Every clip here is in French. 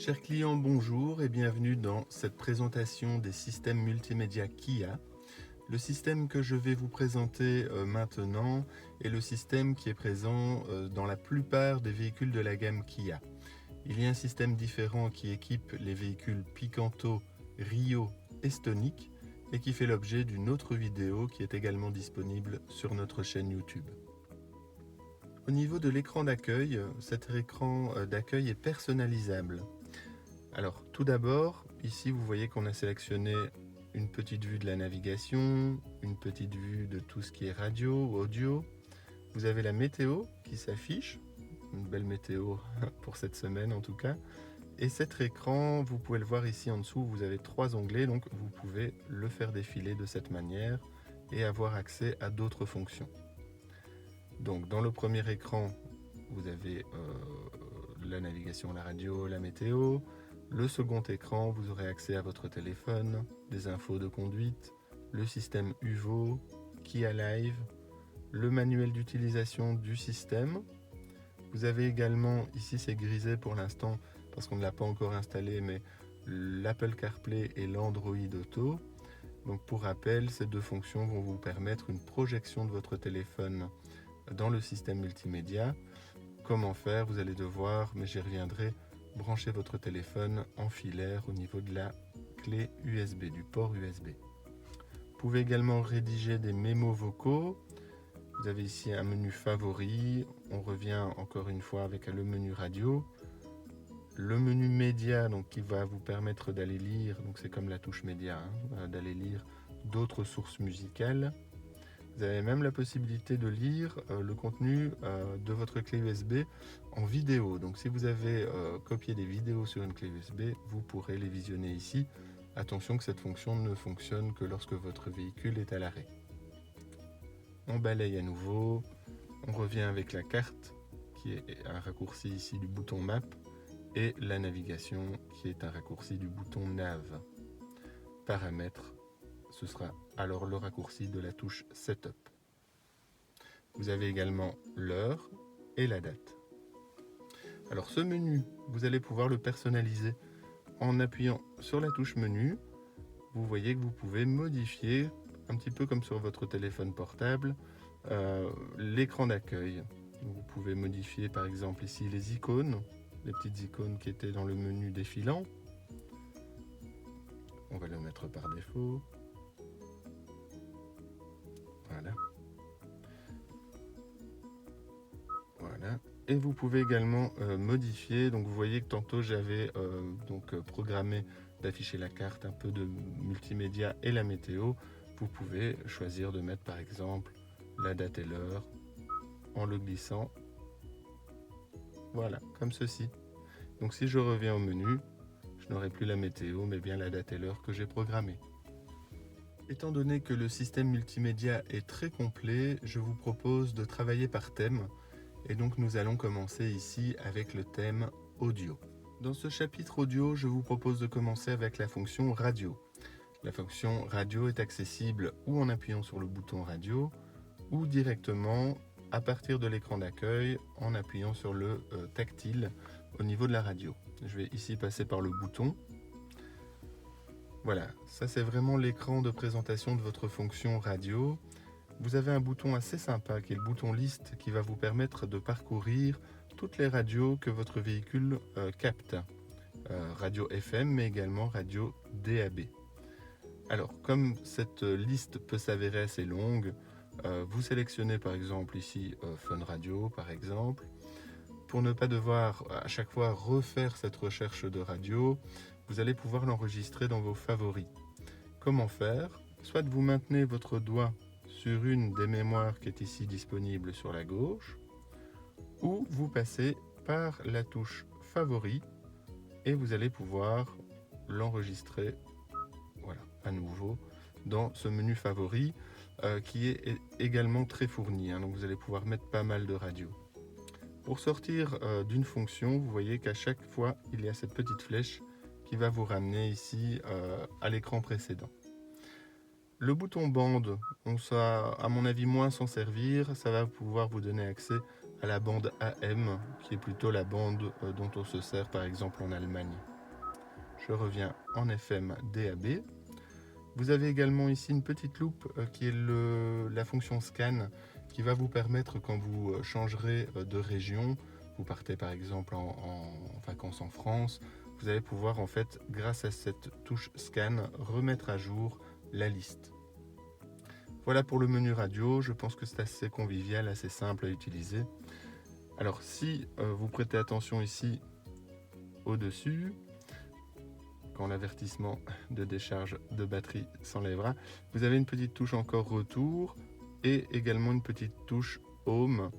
Chers clients, bonjour et bienvenue dans cette présentation des systèmes multimédia Kia. Le système que je vais vous présenter maintenant est le système qui est présent dans la plupart des véhicules de la gamme Kia. Il y a un système différent qui équipe les véhicules Picanto, Rio et Stonic et qui fait l'objet d'une autre vidéo qui est également disponible sur notre chaîne YouTube. Au niveau de l'écran d'accueil, cet écran d'accueil est personnalisable. Alors tout d'abord, ici vous voyez qu'on a sélectionné une petite vue de la navigation, une petite vue de tout ce qui est radio, audio. Vous avez la météo qui s'affiche, une belle météo pour cette semaine en tout cas. Et cet écran, vous pouvez le voir ici en dessous, vous avez 3 onglets, donc vous pouvez le faire défiler de cette manière et avoir accès à d'autres fonctions. Donc dans le premier écran, vous avez la navigation, la radio, la météo. Le second écran, vous aurez accès à votre téléphone, des infos de conduite, le système UVO, Kia Live, le manuel d'utilisation du système. Vous avez également, ici c'est grisé pour l'instant parce qu'on ne l'a pas encore installé, mais l'Apple CarPlay et l'Android Auto. Donc pour rappel, ces deux fonctions vont vous permettre une projection de votre téléphone dans le système multimédia. Comment faire? Vous allez devoir, mais j'y reviendrai, brancher votre téléphone en filaire au niveau de la clé USB, du port USB. Vous pouvez également rédiger des mémos vocaux. Vous avez ici un menu favori. On revient encore une fois avec le menu radio. Le menu média, donc, qui va vous permettre d'aller lire, donc c'est comme la touche média, d'aller lire d'autres sources musicales. Vous avez même la possibilité de lire le contenu de votre clé USB en vidéo. Donc si vous avez copié des vidéos sur une clé USB, vous pourrez les visionner ici. Attention que cette fonction ne fonctionne que lorsque votre véhicule est à l'arrêt. On balaye à nouveau. On revient avec la carte, qui est un raccourci ici du bouton Map, et la navigation, qui est un raccourci du bouton Nav. Paramètres, ce sera alors le raccourci de la touche Setup. Vous avez également l'heure et la date. Alors ce menu, vous allez pouvoir le personnaliser en appuyant sur la touche menu. Vous voyez que vous pouvez modifier, un petit peu comme sur votre téléphone portable, l'écran d'accueil. Vous pouvez modifier par exemple ici les icônes, les petites icônes qui étaient dans le menu défilant. On va le mettre par défaut. Voilà. Et vous pouvez également modifier, donc vous voyez que tantôt j'avais programmé d'afficher la carte, un peu de multimédia et la météo. Vous pouvez choisir de mettre par exemple la date et l'heure en le glissant. Voilà, comme ceci. Donc si je reviens au menu, je n'aurai plus la météo, mais bien la date et l'heure que j'ai programmée. Étant donné que le système multimédia est très complet, je vous propose de travailler par thème. Et donc nous allons commencer ici avec le thème audio. Dans ce chapitre audio, je vous propose de commencer avec la fonction radio. La fonction radio est accessible ou en appuyant sur le bouton radio ou directement à partir de l'écran d'accueil en appuyant sur le tactile au niveau de la radio. Je vais ici passer par le bouton. Voilà, ça c'est vraiment l'écran de présentation de votre fonction radio. Vous avez un bouton assez sympa qui est le bouton liste qui va vous permettre de parcourir toutes les radios que votre véhicule capte. Radio FM mais également radio DAB. Alors comme cette liste peut s'avérer assez longue, vous sélectionnez par exemple ici Fun Radio par exemple. Pour ne pas devoir à chaque fois refaire cette recherche de radio, vous allez pouvoir l'enregistrer dans vos favoris. Comment faire? Soit vous maintenez votre doigt sur une des mémoires qui est ici disponible sur la gauche, ou vous passez par la touche favori et vous allez pouvoir l'enregistrer, voilà, à nouveau dans ce menu favori qui est également très fourni, donc vous allez pouvoir mettre pas mal de radios. Pour sortir d'une fonction, vous voyez qu'à chaque fois il y a cette petite flèche qui va vous ramener ici à l'écran précédent. Le bouton bande, à mon avis moins s'en servir, ça va pouvoir vous donner accès à la bande AM, qui est plutôt la bande dont on se sert par exemple en Allemagne. Je reviens en FM DAB. Vous avez également ici une petite loupe qui est la fonction scan qui va vous permettre, quand vous changerez de région, vous partez par exemple en vacances en France, vous allez pouvoir en fait, grâce à cette touche scan, remettre à jour la liste. Voilà pour le menu radio, je pense que c'est assez convivial, assez simple à utiliser. Alors si vous prêtez attention ici au-dessus, quand l'avertissement de décharge de batterie s'enlèvera, vous avez une petite touche encore retour et également une petite touche home.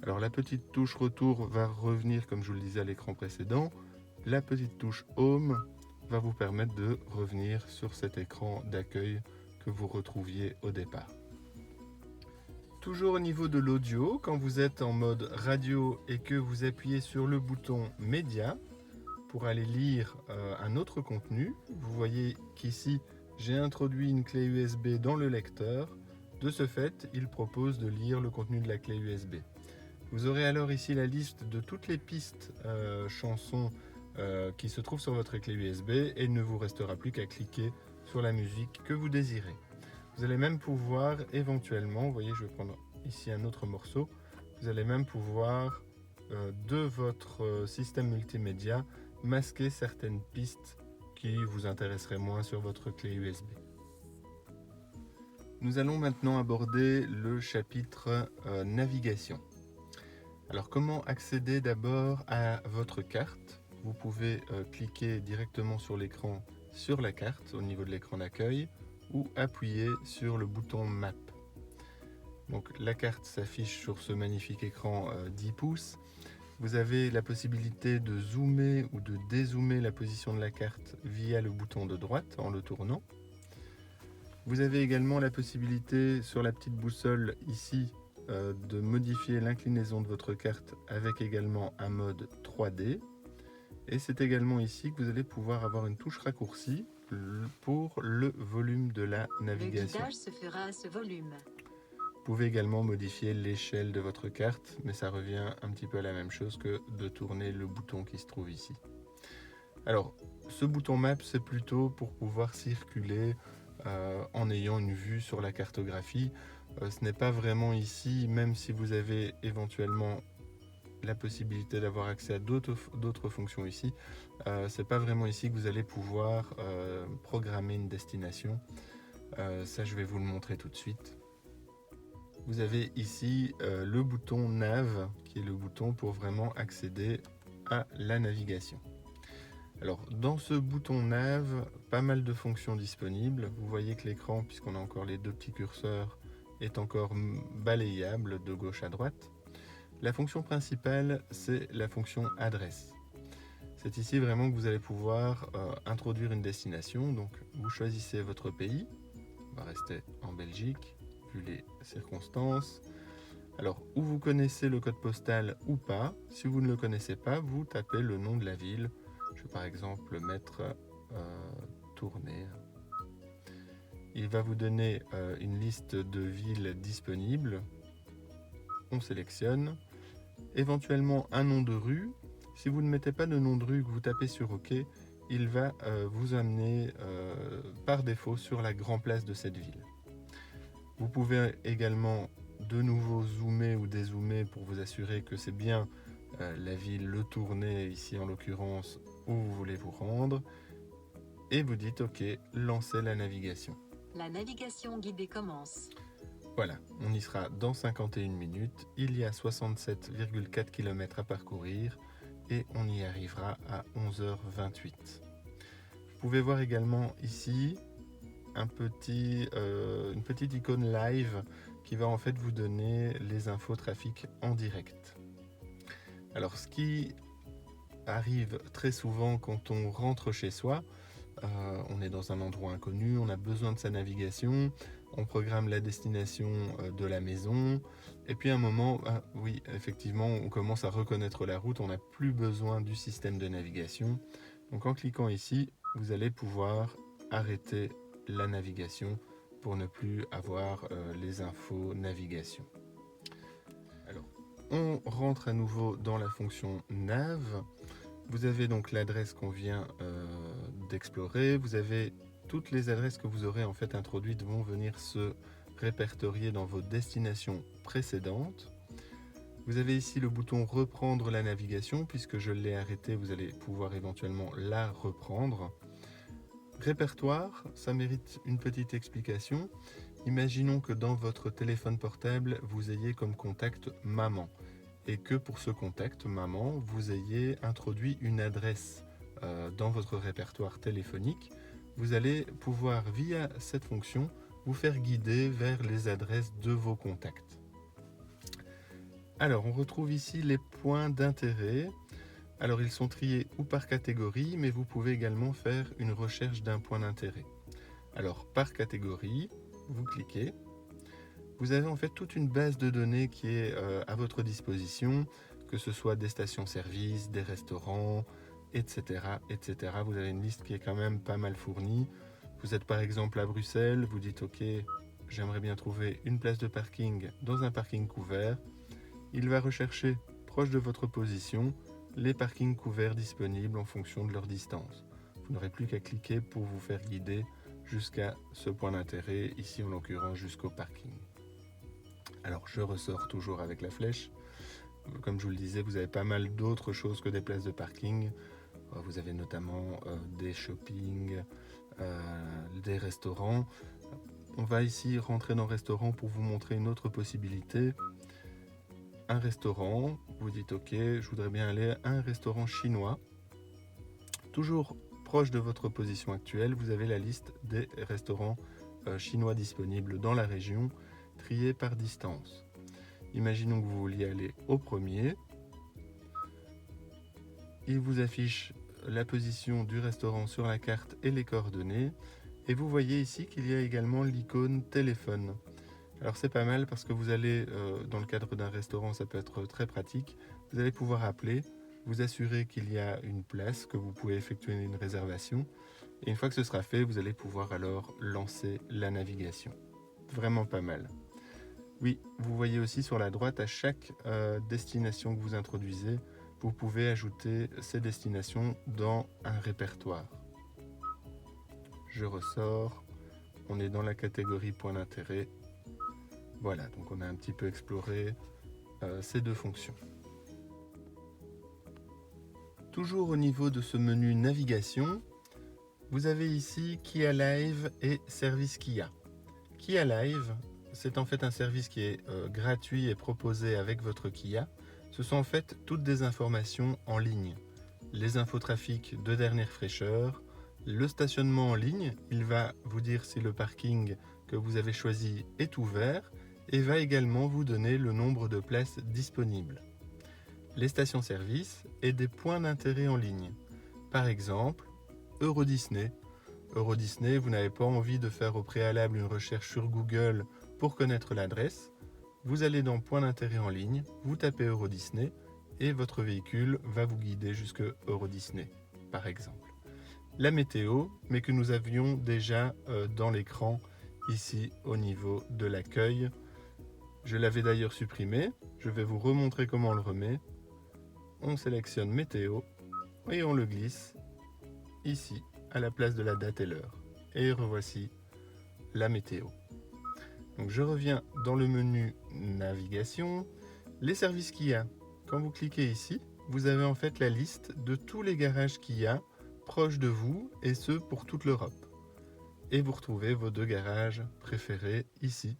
Alors la petite touche retour va revenir comme je vous le disais à l'écran précédent. La petite touche home va vous permettre de revenir sur cet écran d'accueil que vous retrouviez au départ. Toujours au niveau de l'audio, quand vous êtes en mode radio et que vous appuyez sur le bouton média pour aller lire un autre contenu, vous voyez qu'ici j'ai introduit une clé USB dans le lecteur. De ce fait, il propose de lire le contenu de la clé USB. Vous aurez alors ici la liste de toutes les pistes chansons qui se trouvent sur votre clé USB et il ne vous restera plus qu'à cliquer sur la musique que vous désirez. Vous allez même pouvoir éventuellement, vous voyez, je vais prendre ici un autre morceau, vous allez même pouvoir de votre système multimédia masquer certaines pistes qui vous intéresseraient moins sur votre clé USB. Nous allons maintenant aborder le chapitre navigation. Alors comment accéder d'abord à votre carte? Vous pouvez cliquer directement sur l'écran sur la carte au niveau de l'écran d'accueil ou appuyer sur le bouton Map. Donc la carte s'affiche sur ce magnifique écran 10 pouces. Vous avez la possibilité de zoomer ou de dézoomer la position de la carte via le bouton de droite en le tournant. Vous avez également la possibilité sur la petite boussole ici de modifier l'inclinaison de votre carte avec également un mode 3D. Et c'est également ici que vous allez pouvoir avoir une touche raccourcie pour le volume de la navigation. Le guidage se fera à ce volume. Vous pouvez également modifier l'échelle de votre carte, mais ça revient un petit peu à la même chose que de tourner le bouton qui se trouve ici. Alors, ce bouton Map, c'est plutôt pour pouvoir circuler en ayant une vue sur la cartographie. Ce n'est pas vraiment ici, même si vous avez éventuellement la possibilité d'avoir accès à d'autres fonctions ici, c'est pas vraiment ici que vous allez pouvoir programmer une destination. Ça, je vais vous le montrer tout de suite. Vous avez ici le bouton Nav, qui est le bouton pour vraiment accéder à la navigation. Alors, dans ce bouton Nav, pas mal de fonctions disponibles. Vous voyez que l'écran, puisqu'on a encore les deux petits curseurs, est encore balayable de gauche à droite. La fonction principale, c'est la fonction adresse. C'est ici vraiment que vous allez pouvoir introduire une destination. Donc, vous choisissez votre pays. On va rester en Belgique, vu les circonstances. Alors, ou vous connaissez le code postal ou pas. Si vous ne le connaissez pas, vous tapez le nom de la ville. Je vais par exemple mettre Tournai. Il va vous donner une liste de villes disponibles. On sélectionne. Éventuellement un nom de rue. Si vous ne mettez pas de nom de rue, que vous tapez sur OK, il va vous amener par défaut sur la grande place de cette ville. Vous pouvez également de nouveau zoomer ou dézoomer pour vous assurer que c'est bien la ville Le Tournai, ici en l'occurrence, où vous voulez vous rendre. Et vous dites OK, lancez la navigation. La navigation guidée commence. Voilà, on y sera dans 51 minutes. Il y a 67,4 km à parcourir et on y arrivera à 11h28. Vous pouvez voir également ici une petite icône live qui va en fait vous donner les infos trafic en direct. Alors ce qui arrive très souvent quand on rentre chez soi, on est dans un endroit inconnu, on a besoin de sa navigation, on programme la destination de la maison, et puis à un moment, oui, effectivement, on commence à reconnaître la route, on n'a plus besoin du système de navigation. Donc en cliquant ici, vous allez pouvoir arrêter la navigation pour ne plus avoir les infos navigation. Alors, on rentre à nouveau dans la fonction nav. Vous avez donc l'adresse qu'on vient explorer, vous avez toutes les adresses que vous aurez en fait introduites vont venir se répertorier dans vos destinations précédentes. Vous avez ici le bouton reprendre la navigation, puisque je l'ai arrêté, vous allez pouvoir éventuellement la reprendre. Répertoire, ça mérite une petite explication. Imaginons que dans votre téléphone portable, vous ayez comme contact maman et que pour ce contact maman, vous ayez introduit une adresse dans votre répertoire téléphonique. Vous allez pouvoir, via cette fonction, vous faire guider vers les adresses de vos contacts. Alors, on retrouve ici les points d'intérêt. Alors, ils sont triés ou par catégorie, mais vous pouvez également faire une recherche d'un point d'intérêt. Alors, par catégorie, vous cliquez. Vous avez en fait toute une base de données qui est à votre disposition, que ce soit des stations-service, des restaurants, etc., etc. Vous avez une liste qui est quand même pas mal fournie. Vous êtes par exemple à Bruxelles, vous dites « Ok, j'aimerais bien trouver une place de parking dans un parking couvert ». Il va rechercher, proche de votre position, les parkings couverts disponibles en fonction de leur distance. Vous n'aurez plus qu'à cliquer pour vous faire guider jusqu'à ce point d'intérêt, ici en l'occurrence jusqu'au parking. Alors je ressors toujours avec la flèche. Comme je vous le disais, vous avez pas mal d'autres choses que des places de parking. Vous avez notamment des shoppings, des restaurants. On va ici rentrer dans restaurant pour vous montrer une autre possibilité. Un restaurant, vous dites ok, je voudrais bien aller à un restaurant chinois. Toujours proche de votre position actuelle, vous avez la liste des restaurants chinois disponibles dans la région, triés par distance. Imaginons que vous vouliez aller au premier. Il vous affiche la position du restaurant sur la carte et les coordonnées. Et vous voyez ici qu'il y a également l'icône téléphone. Alors c'est pas mal parce que vous allez, dans le cadre d'un restaurant, ça peut être très pratique, vous allez pouvoir appeler, vous assurer qu'il y a une place, que vous pouvez effectuer une réservation, et une fois que ce sera fait, vous allez pouvoir alors lancer la navigation. Vraiment pas mal. Oui, vous voyez aussi sur la droite, à chaque destination que vous introduisez, vous pouvez ajouter ces destinations dans un répertoire. Je ressors, on est dans la catégorie point d'intérêt. Voilà, donc on a un petit peu exploré ces deux fonctions. Toujours au niveau de ce menu navigation, vous avez ici Kia Live et Service Kia. Kia Live, c'est en fait un service qui est gratuit et proposé avec votre Kia. Ce sont en fait toutes des informations en ligne. Les infotrafics de dernière fraîcheur, le stationnement en ligne, il va vous dire si le parking que vous avez choisi est ouvert, et va également vous donner le nombre de places disponibles. Les stations-service et des points d'intérêt en ligne. Par exemple, Eurodisney. Eurodisney, vous n'avez pas envie de faire au préalable une recherche sur Google pour connaître l'adresse. Vous allez dans Points d'intérêt en ligne, vous tapez Eurodisney et votre véhicule va vous guider jusque Eurodisney, par exemple. La météo, mais que nous avions déjà dans l'écran ici au niveau de l'accueil. Je l'avais d'ailleurs supprimé, je vais vous remontrer comment on le remet. On sélectionne météo et on le glisse ici à la place de la date et l'heure. Et revoici la météo. Donc je reviens dans le menu navigation, les services Kia. Quand vous cliquez ici, vous avez en fait la liste de tous les garages Kia proches de vous et ce pour toute l'Europe. Et vous retrouvez vos deux garages préférés ici